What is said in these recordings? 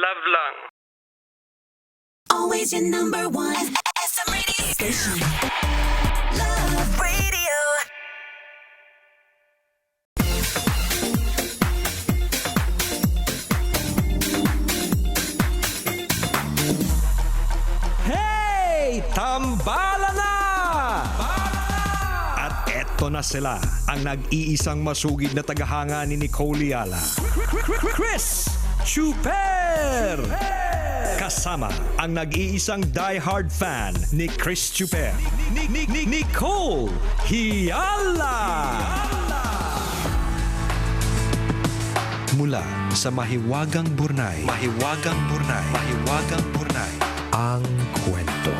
Love lang. Always your number one. FM radio station. Love Radio. Hey! Tambala na! At eto na sila, ang nag-iisang masugid na tagahanga ni Nicole Yala. Chris Chuper! Kasama ang nag-iisang die-hard fan ni Chris Chuper. Nicole Hiala! Mula sa Mahiwagang Burnay, ang kwento.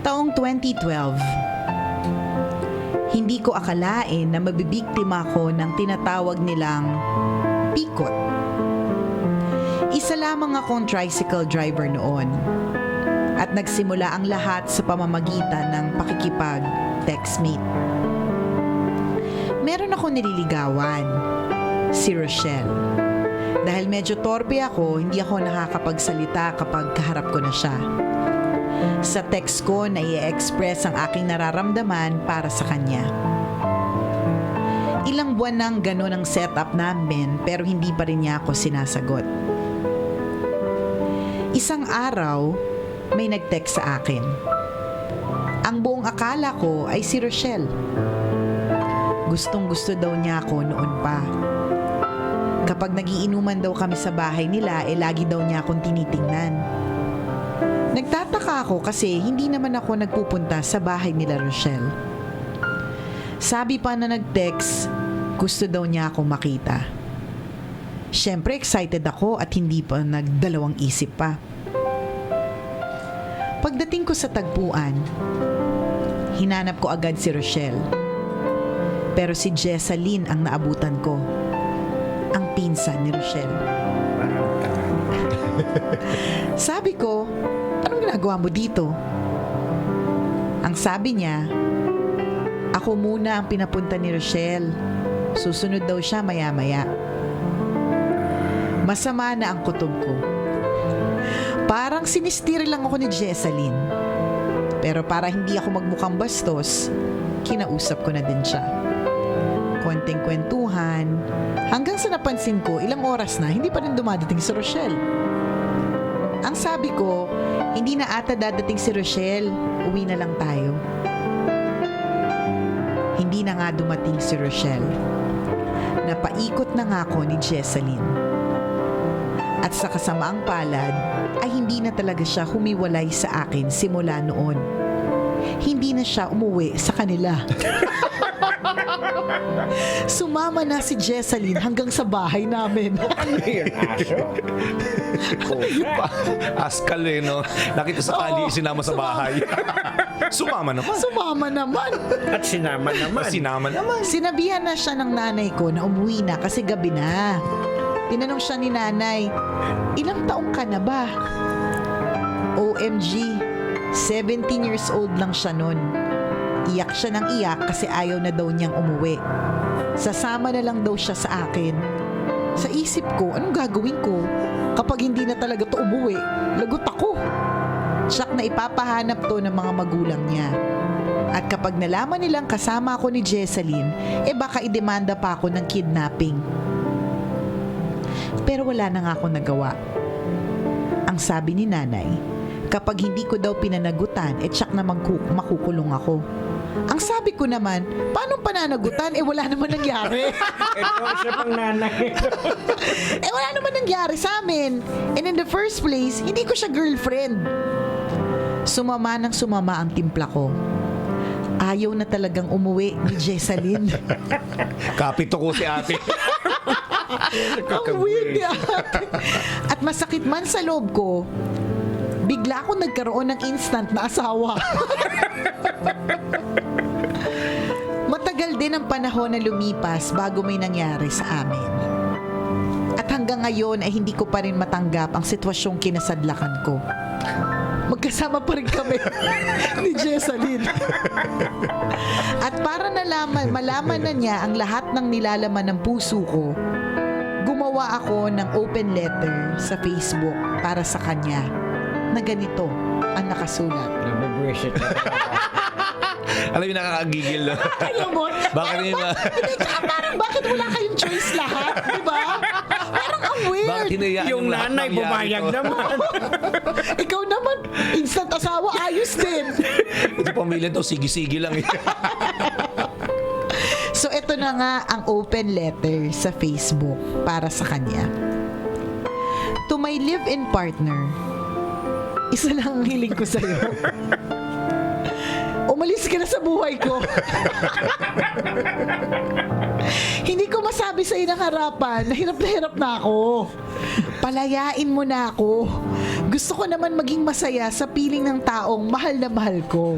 Taong 2012, hindi ko akalain na mabibiktima ko ng tinatawag nilang pikot. Isa lamang akong tricycle driver noon at nagsimula ang lahat sa pamamagitan ng pakikipag-textmate. Meron ako nililigawan, si Rochelle. Dahil medyo torpe ako, hindi ako nakakapagsalita kapag kaharap ko na siya. Sa text ko na i-express ang aking nararamdaman para sa kanya. Ilang buwan nang gano'n ang setup namin pero hindi pa rin niya ako sinasagot. Isang araw, may nag-text sa akin. Ang buong akala ko ay si Rochelle. Gustong-gusto daw niya ako noon pa. Kapag nagiinuman daw kami sa bahay nila, lagi daw niya akong tinitingnan. Nagtataka ako kasi hindi naman ako nagpupunta sa bahay nila Rochelle. Sabi pa na nag-text, gusto daw niya ako makita. Siyempre excited ako at hindi pa nagdalawang isip pa. Pagdating ko sa tagpuan, hinanap ko agad si Rochelle. Pero si Jessalyn ang naabutan ko, ang pinsan ni Rochelle. Sabi ko, anong ginagawa mo dito? Ang sabi niya, ako muna ang pinapunta ni Rochelle. Susunod daw siya maya-maya. Masama na ang kutob ko. Parang sinistiri lang ako ni Jessalyn. Pero para hindi ako magmukhang bastos, kinausap ko na din siya. Konting kwentuhan, hanggang sa napansin ko ilang oras na hindi pa rin dumadating si Rochelle. Ang sabi ko, hindi na ata dadating si Rochelle, uwi na lang tayo. Hindi na nga dumating si Rochelle. Napaikot na nga ako ni Jessalyn. At sa kasamaang palad, ay hindi na talaga siya humiwalay sa akin simula noon. Hindi na siya umuwi sa kanila. Sumama na si Jessalyn hanggang sa bahay namin. Ano yun, aso? Askal eh, no? Nakita sa kali, sinama sa bahay. Sumama naman. Sumama naman. At sinama naman. Sinama naman. Sinabihan na siya ng nanay ko na umuwi na kasi gabi na. Tinanong siya ni nanay, ilang taong ka na ba? OMG, 17 years old lang siya nun. Iyak siya ng iyak kasi ayaw na daw niyang umuwi. Sasama na lang daw siya sa akin. Sa isip ko, anong gagawin ko? Kapag hindi na talaga to umuwi, lagot ako. Siyak na ipapahanap to ng mga magulang niya. At kapag nalaman nilang kasama ako ni Jessalyn, baka idemanda pa ako ng kidnapping. Pero wala na nga ako nagawa. Ang sabi ni nanay, kapag hindi ko daw pinanagutan, tsak na makukulong ako. Ang sabi ko naman, paano pananagutan? Wala naman nangyari. Ito siya pang nanay. Wala naman nangyari sa amin. And in the first place, hindi ko siya girlfriend. Sumama ng sumama ang timpla ko. Ayaw na talagang umuwi ni Jessalyn. Kapito ko si ate. Ang weird ni ate. At masakit man sa loob ko, bigla ako nagkaroon ng instant na asawa. Matagal din ang panahon na lumipas bago may nangyari sa amin. At hanggang ngayon ay hindi ko pa rin matanggap ang sitwasyong kinasadlakan ko. Magkasama pa rin kami ni Jessalyn. At para malaman na niya ang lahat ng nilalaman ng puso ko, gumawa ako ng open letter sa Facebook para sa kanya na ganito ang nakasulat. Nabubwisit na. Alam mo, nakakagigil. No? Alam mo, Bakit hindi ba? parang bakit wala kayong choice lahat, di ba? Parang ang weird. Bakit hinayaan Yung lahat nanay mangyari bumayag to? naman. Ikaw naman, instant asawa, ayos din. Ito pamilya to, sige-sige lang. So, ito na nga ang open letter sa Facebook para sa kanya. To my live-in partner, isa lang ang hiling ko sa'yo. Umalis ka na sa buhay ko. Hindi ko masabi sa'yo ng harapan na hirap na ako. Palayain mo na ako. Gusto ko naman maging masaya sa piling ng taong mahal na mahal ko.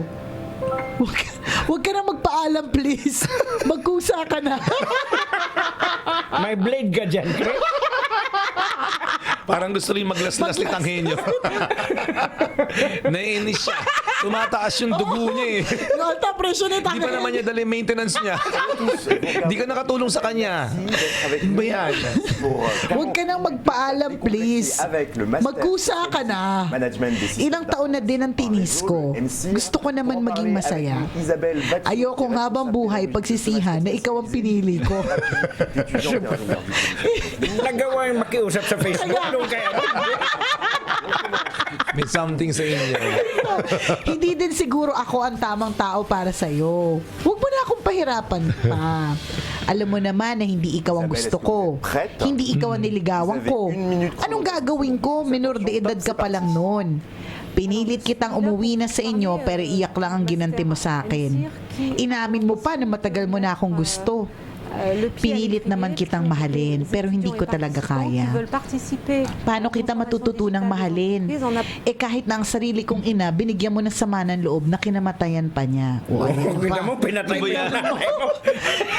Huwag ka na magpaalam, please. Magkusa ka na. May blade ka dyan, Chris. Parang gusto rin maglaslas ni Tanghenyo. Naiinis siya. Tumataas yung dugo niya eh. Alta presyo na Hindi pa naman niya dali maintenance niya. Hindi ka nakatulong sa kanya. Ba yan? Huwag ka nang magpaalam, please. Magkusa ka na. Ilang taon na din ang tinis ko. Gusto ko naman maging masaya. Ayoko habang buhay pagsisihan na ikaw ang pinili ko. Nagawa yung makiusap sa Facebook. Doon kaya. May something sa inyo. Hindi din siguro ako ang tamang tao para sa'yo. Huwag mo na akong pahirapan pa. Alam mo naman na hindi ikaw ang gusto ko. Hindi ikaw ang niligawan ko. Anong gagawin ko? Minor de edad ka pa lang noon. Pinilit kitang umuwi na sa inyo pero iyak lang ang ginanti mo sa akin. Inamin mo pa na matagal mo na akong gusto. Pinilit naman kitang mahalin pero hindi ko talaga kaya. Paano kita matututunang mahalin? Kahit na ang sarili kong ina, binigyan mo ng sama ng loob na kinamatayan pa niya. Kita mo, pinatay mo yan.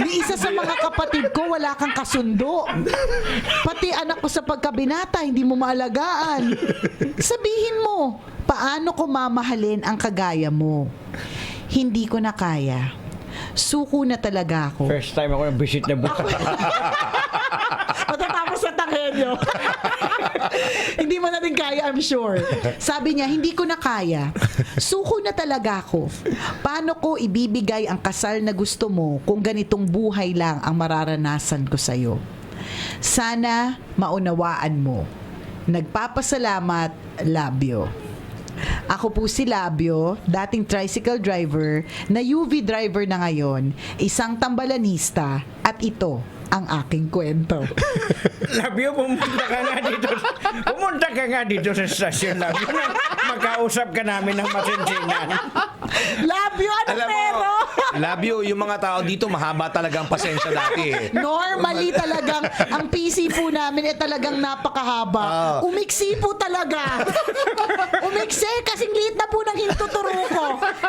Ni isa sa mga kapatid ko, wala kang kasundo. Pati anak ko sa pagkabinata, hindi mo maalagaan. Sabihin mo, paano ko mamahalin ang kagaya mo? Hindi ko na kaya. Suko na talaga ako. First time ako na-visit na buka. Matatapos sa Tanghenyo. Hindi mo na din kaya, I'm sure. Sabi niya, hindi ko na kaya. Suko na talaga ako. Paano ko ibibigay ang kasal na gusto mo kung ganitong buhay lang ang mararanasan ko sa'yo? Sana maunawaan mo. Nagpapasalamat, Labio. Ako po si Labio, dating tricycle driver na UV driver na ngayon, isang tambalanista, at ito ang aking kwento. Labio, pumunta ka nga dito sa stasyon, Labio. Magkausap ka namin ng masinsinan. Labio, ano Alam mo, pero? Labio, yung mga tao dito, mahaba talaga ang pasensya dati eh. Normally talagang, ang PC po namin ay talagang napakahaba. Umiksi po talaga. Umiksi, kasing liit na po ng hintuturo ko.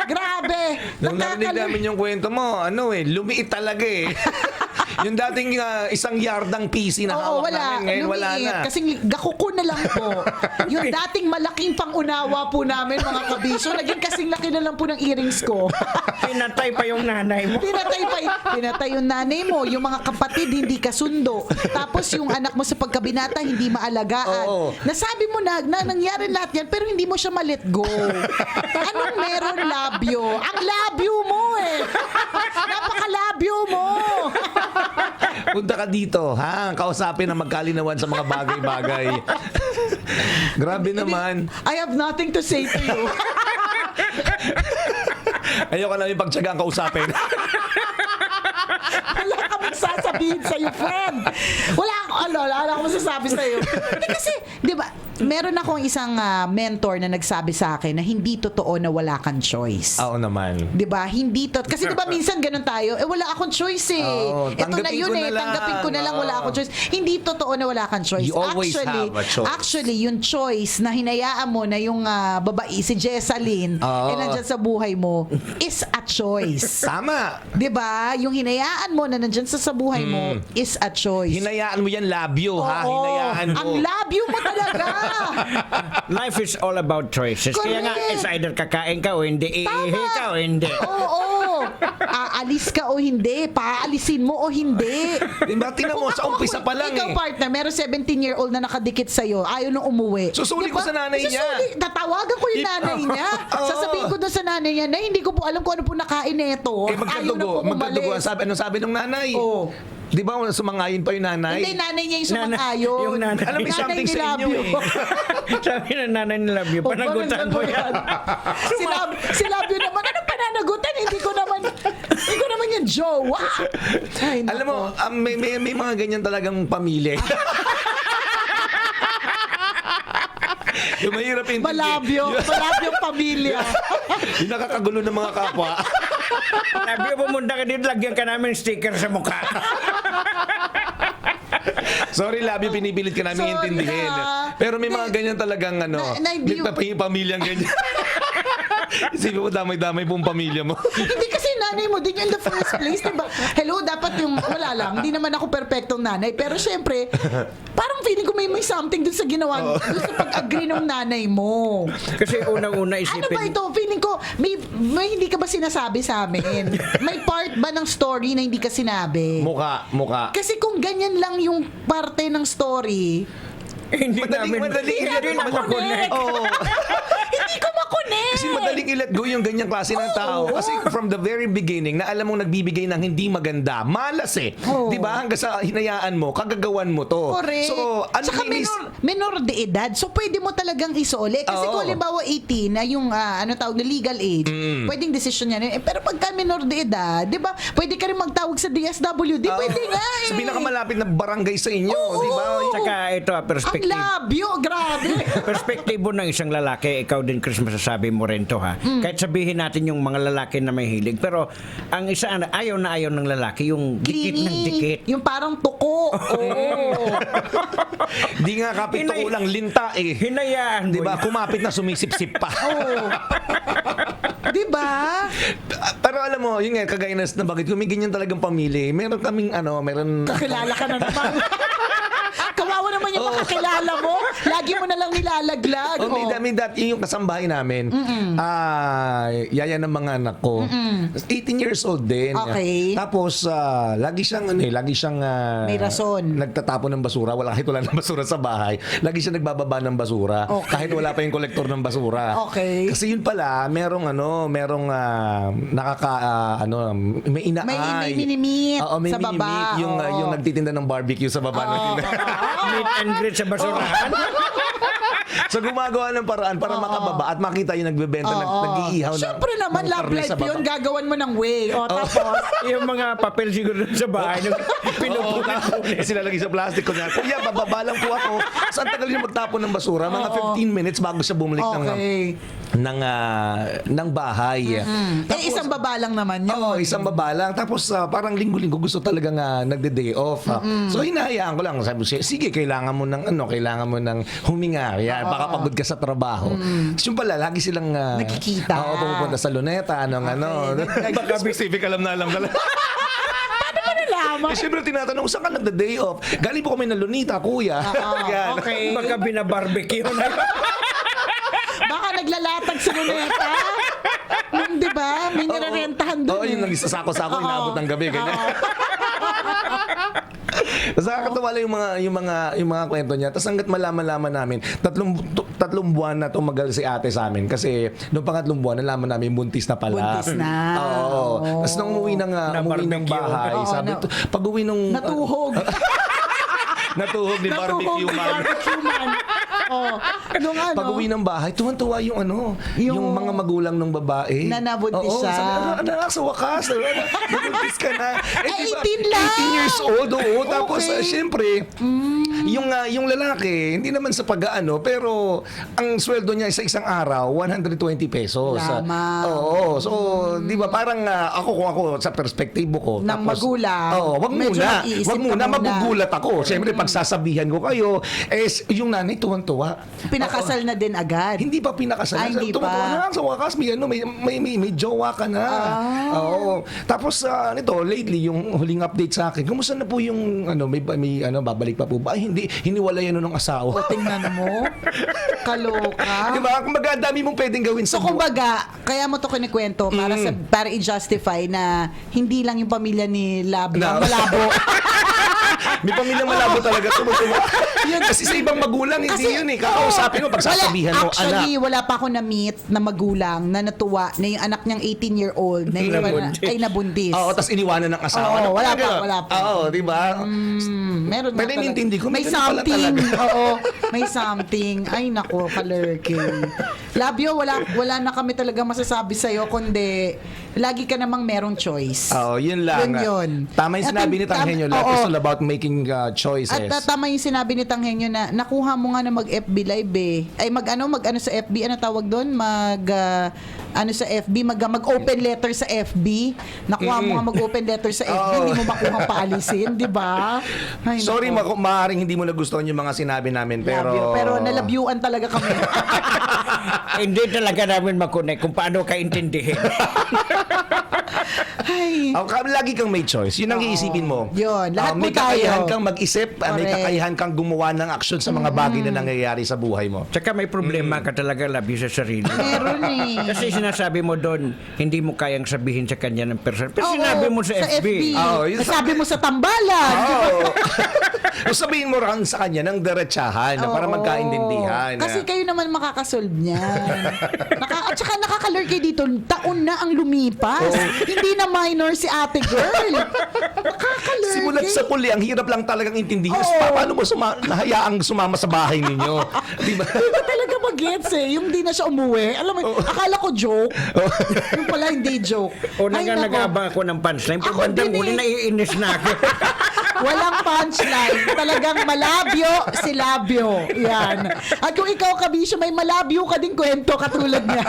Grabe. Nung narinig namin yung kwento mo, lumiit talaga eh. Yung dating isang yardang PC na hawak namin, ngayon wala na. Kasing gakuko na lang po. Yung dating malaking pangunawa po namin, mga kabisyo, naging kasing laki na lang po ng earrings ko. Pinatay pa yung nanay mo. Pinatay yung nanay mo, yung mga kapatid hindi kasundo. Tapos yung anak mo sa pagkabinata hindi maalagaan. Oo. Nasabi mo na nangyari lahat yan pero hindi mo siya ma-let go. Anong meron, Labio? Ang labio mo eh. Napakalabio mo. Punta ka dito, ha? Kausapin na magkalinawan sa mga bagay-bagay. Grabe naman. I have nothing to say to you. Ayoko na yung pagtsagang kausapin. Wala ka magsasabihin sa'yo, friend. Wala akong masasabi sa'yo. Hindi kasi, di ba, meron akong isang mentor na nagsabi sa akin na hindi totoo na wala kang choice. Oo naman. 'Di ba? Hindi to. Kasi 'di ba minsan ganun tayo, wala akong choice eh. Oo, Ito na tanggapin yun ko na eh, lang. tanggapin ko na lang wala akong choice. Hindi totoo na wala kang choice. You always have a choice. Actually, yung choice na hinayaan mo na yung babae si Jessalyn Oo. nandyan sa buhay mo is a choice. Tama. 'Di ba? Yung hinayaan mo na nandyan sa buhay mo is a choice. Hinayaan mo yan labyo, ha? Oo. Hinayaan mo. Ang labyo mo talaga. Life is all about choices. Kaya nga, Correct. it's either kakain ka o hindi, iihi ka o hindi. Oo. Aalis ka o hindi, paalisin mo o hindi. Diba, tingnan mo, sa umpisa pa lang ikaw, eh. partner, meron 17-year-old na nakadikit sa'yo, ayaw nang umuwi. Susuli ko sa nanay niya. Tatawagan ko yung nanay niya. Oo. Sasabihin ko doon sa nanay niya na hindi ko po alam kung ano po nakain nito. Eh, magkadugo. Magkadugo. Anong sabi ng nanay? Oo. Di ba, sumangayin pa yung nanay? Hindi, nanay niya yung sumangayon. Yung nanay. Alam, may something sa inyo eh. Sabi ng nanay ni Labio, panagutan mo yan. Silabyo naman, anong pananagutan? Hindi ko naman yung jowa. Ay, Alam mo, may mga ganyan talagang pamilya. Yung mahirap intindihin. Malabyong pamilya. Yung nakakagulo ng mga kapwa. Labio, pumunta ka dito, lagyan ka namin sticker sa mukha. Sorry, Labi, pinipilit ka namin Sorry, intindihin. Pero may mga ganyan talagang may pamilyang ganyan. Isipin mo, damay-damay pong pamilya mo. Hindi kasi nanay mo din in the first place, diba? Hello, dapat yung, wala lang, hindi naman ako perfectong nanay, pero syempre, parang feeling ko may something dun sa ginawa, dun sa pag-agree ng nanay mo. Kasi unang-una Ano ba isipin, ito? Feeling ko, may hindi ka ba sinasabi sa amin? May part ba ng story na hindi ka sinabi? Mukha. Kasi kung ganyan lang yung parte ng story, hindi Madaling na makonect. Oo. hindi ko makonek. Kasi madaling i-let go yung ganyang klase ng tao. Kasi from the very beginning, na alam mong nagbibigay ng hindi maganda, malas eh. Oo. Di ba? Hanggang sa hinayaan mo, kagagawan mo to. Correct. So, ano Tsaka minor de edad. So, pwede mo talagang isole. Kasi Oo. kung halimbawa 18 na yung tawag na legal age, pwedeng decision yan. Pero pagka minor de edad, di ba, pwede ka rin magtawag sa DSWD. Pwede nga eh. Sa pinakamalapit na barangay sa inyo, Oo. di ba? Saka ito, Ang perspective. labyo, grabe. Perspektibo ng isang lalaki, ikaw din, Chris, masasabi mo rin to, ha? Kahit sabihin natin yung mga lalaki na may hilig, pero ang isa, ayaw na ayaw ng lalaki, yung dikit ng Clingy. dikit. Yung parang tuko. Oo. Di nga kapit Hinay- ko lang linta eh. Hinayaan Di mo. ba? Kumapit na sumisip-sip pa. Oo. Di ba? Pero alam mo, yun nga, kagaya na nabanggit ko, may ganyan talagang pamilya. Meron kaming, meron... Kakilala ka na naman. Kawawa naman yung makakilala mo. Lagi mo na lang nilalaglag. Oh, may that, yun yung kasambahay namin. Yaya ng mga anak ko. 18 years old din. Okay. Tapos, lagi siyang, May rason. nagtatapon ng basura. Kahit wala ng basura sa bahay. Lagi siya nagbababa ng basura. Okay. Kahit wala pa yung kolektor ng basura. Okay. Kasi yun pala, merong may inaay. May minimit Oo, may sa baba. minimit. Yung Oo. nagtitinda ng barbecue sa baba. Meet and greet sa basurahan. So gumagawa ng paraan para makababa at makita yung nagbebenta, nag-iihaw na. Siyempre naman, ng love karne life sa baba. yun. Gagawan mo ng way. O, tapos, Yung mga papel siguro sa bahay, Oo, pinupulit-pulit. sila lagi sa plastic ko niya. Kuya, bababa lang po ako. Saan tagal niya magtapon ng basura? Mga 15 minutes bago siya bumalik okay. ng bahay. Isang baba lang naman yun. Oo, isang baba lang. Tapos parang linggo-linggo gusto talagang nagde-day off. So hinahayaan ko lang. Sabi ko, sige, kailangan mo ng huminga. Yan, baka pagod ka sa trabaho. Yung pala, lagi silang Nakikita. Oo, pumupunta sa luneta, Baka specific, alam na alam. Nalaman. Eh, siyempre tinatanong ko, saan ka nagda-day off? Galing po kami ng Lunita, kuya. Yan. Okay. Baka binabarbecue na. Baka naglalatag sa luneta. Di ba? May nirarentahan doon. Oo, yung nagsasako-sako, inaabot ng gabi. Ganyan. Tapos nakakatawa lang yung mga kwento niya. Tapos hanggat malaman namin, tatlong buwan na tumagal si ate sa amin. Kasi noong pangatlong buwan, nalaman namin buntis na pala. Buntis na. Oo. Tapos nung umuwi ng bahay, Oo, sabi, pag uwi nung... Natuhog. Natuhog ni barbecue man. Barbecue man. Oh, Pag uwi ng bahay, tuwan-tuwa yung yung mga magulang ng babae. Na nabuntis Oo, siya. sabi, anak, sa wakas, nabuntis ka na. Ay, diba, 18 lang. 18 years old, oo. Tapos, Okay. syempre, Yung lalaki, hindi naman sa pag-aano, pero ang sweldo niya sa isang araw, 120 pesos. Lamang. Oo. So, di ba parang kung ako sa perspektibo ko. Ng magulang, Oo, wag medyo muna. mag-iisip Wag ka muna, muna. magugulat ako. Siyempre, pagsasabihan ko kayo, yung nanay tuwang-tuwa. Pinakasal na din agad. Hindi pa pinakasal. Ay, hindi Tuwang-tuwa pa. na. Sa wakas, may jowa ka na. Oo. Tapos, nito, lately, yung huling update sa akin, kumusta na po yung, babalik pa po ba? Ay, hindi, hiniwalay yan ng asawa. O, tingnan mo. Kaloka. Diba? Kumbaga, ang dami mong pwedeng gawin So sa buhay. kumbaga, kaya mo to kinikwento para i-justify na hindi lang yung pamilya ni Labio Na- malabo. May pamilyang malabo talaga tumutuwa. Kasi sa ibang magulang, hindi Kasi- yun eh. Kakausapin mo, pagsasabihan mo, Actually, anak. wala pa ako na-meet na magulang na natuwa na yung anak niyang 18-year-old na Nabuntis. ay nabuntis. Oo, tapos iniwanan ng asawa. Oo, wala Talaga. pa, wala pa. Oo, di ba? Meron na Pwede talaga. nintindi ko, May may ganun pala something. talaga. Oo, may something. Ay, nako, kalurking. Labio, wala na kami talaga masasabi sa'yo, kundi lagi ka namang merong choice. Oo, yun lang. Yun. Tama yung sinabi ni Tanghenyo. Life is all about making choices. At tama yung sinabi ni Tanghenyo na nakuha mo nga na mag-FB live eh. Ay mag-ano sa FB, ano tawag doon? Sa FB, mag-open letter sa FB. Nakuha mo nga mag-open letter sa FB, hindi mo makuha paalisin, di ba? Ay, Sorry, nako. maaaring hindi mo nagustuhan yung mga sinabi namin, pero... Pero nalabyuan talaga kami. Hindi talaga namin makonect kung paano ka intindihin. Ay. Lagi kang may choice. Yun ang iisipin mo. Yun. Lahat may po tayo. kakayahan kang mag-isip, may Correct. kakayahan kang gumawa ng aksyon sa mga bagay na nangyayari sa buhay mo. Tsaka may problema ka talaga, Labio, sa sarili. Meron eh. Kasi sinasabi mo doon, hindi mo kayang sabihin sa kanya ng person. Pero Oo, sinabi mo sa FB. Oo, yun Sabi mo sa tambalan. Oo. So, sabihin mo rin sa kanya ng diretsahan na para Oo. magkaintindihan. Kasi kayo naman makakasolve niyan. At saka nakakalur kayo dito, taon na ang lumipas. Hindi na minor si ate girl. Nakakalur Simulat sa puli, ang hirap lang talagang intindihin. Oo. Paano mo nahayaang sumama sa bahay ninyo? Di ba? Hindi ko talaga mag-gets eh. Yung di na siya umuwi. Alam mo, akala ko joke. Yung pala hindi joke. O Ay, nako. nag-aabang ako ng punchline. Ako Pagkandang din huli, eh. naiinis na ako. Walang punchline. Talagang malabyo si Labio. Yan. At kung ikaw, Kabisyo, may malabyo ka din kwento katulad niya.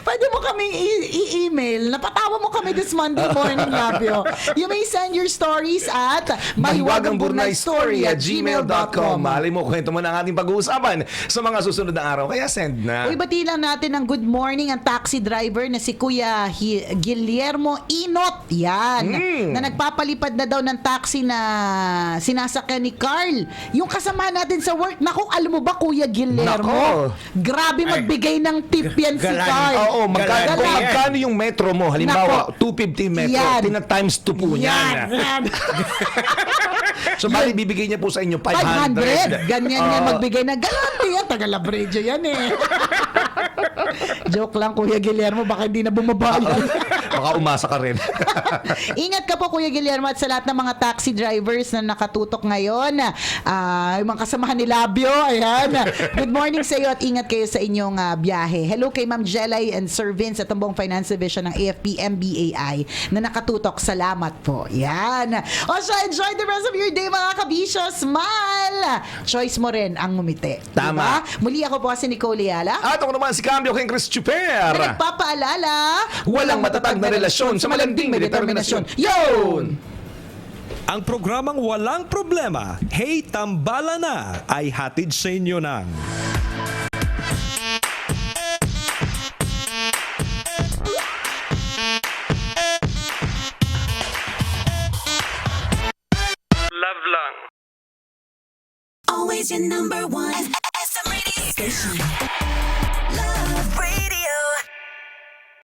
Pwede mo kaming i-email. Napatawa mo kami this Monday morning, Labio. You may send your stories at mahiwagangburnaystory@gmail.com. Malay mo, kwento mo na ang ating pag-uusapan sa mga susunod na araw. Kaya send na. Uy, bati lang natin ng good morning ang taxi driver na si Kuya Guillermo Inot. Yan. Na nagpapalipad na daw ng taxi na sinasakyan ni Carl. Yung kasama natin sa work. Naku, alam mo ba, Kuya Guillermo? Nako. Grabe magbigay ng tip yan si galang. Carl. Oo, magkano, Galang. magkano yung metro mo? Halimbawa, Nako. 250 metro. Yan. Tina-times 2 po Yan. yan. So, bali, bibigay niya po sa inyo 500. 500. Ganyan yan, Oo. magbigay na galante yan. Tagalabrejo yan eh. Joke lang, Kuya Guillermo. Baka hindi na bumaba yan. Baka umasa ka rin. Ingat ka po, Kuya Guillermo, at sa lahat ng mga taxi drivers na nakatutok ngayon. Yung mga kasamahan ni Labio. Ayan. Good morning sa iyo at ingat kayo sa inyong biyahe. Hello kay Ma'am Jelay and Sir Vince at ang buong Finance Division ng AFP MBAI na nakatutok. Salamat po. Yan. O siya, enjoy the rest of your day, mga kabisyo. Smile! Choice mo rin ang ngumiti. Tama. Diba? Muli ako po si Nicole Yala. At ako naman si Cambio King Chris Chuper. Na nagpapaalala, Walang matatag na relasyon sa malanding may determinasyon. Yun! Ang programang Walang Problema, Hey Tambala Na, ay hatid sa inyo ng Always your number one. SM Radio Station.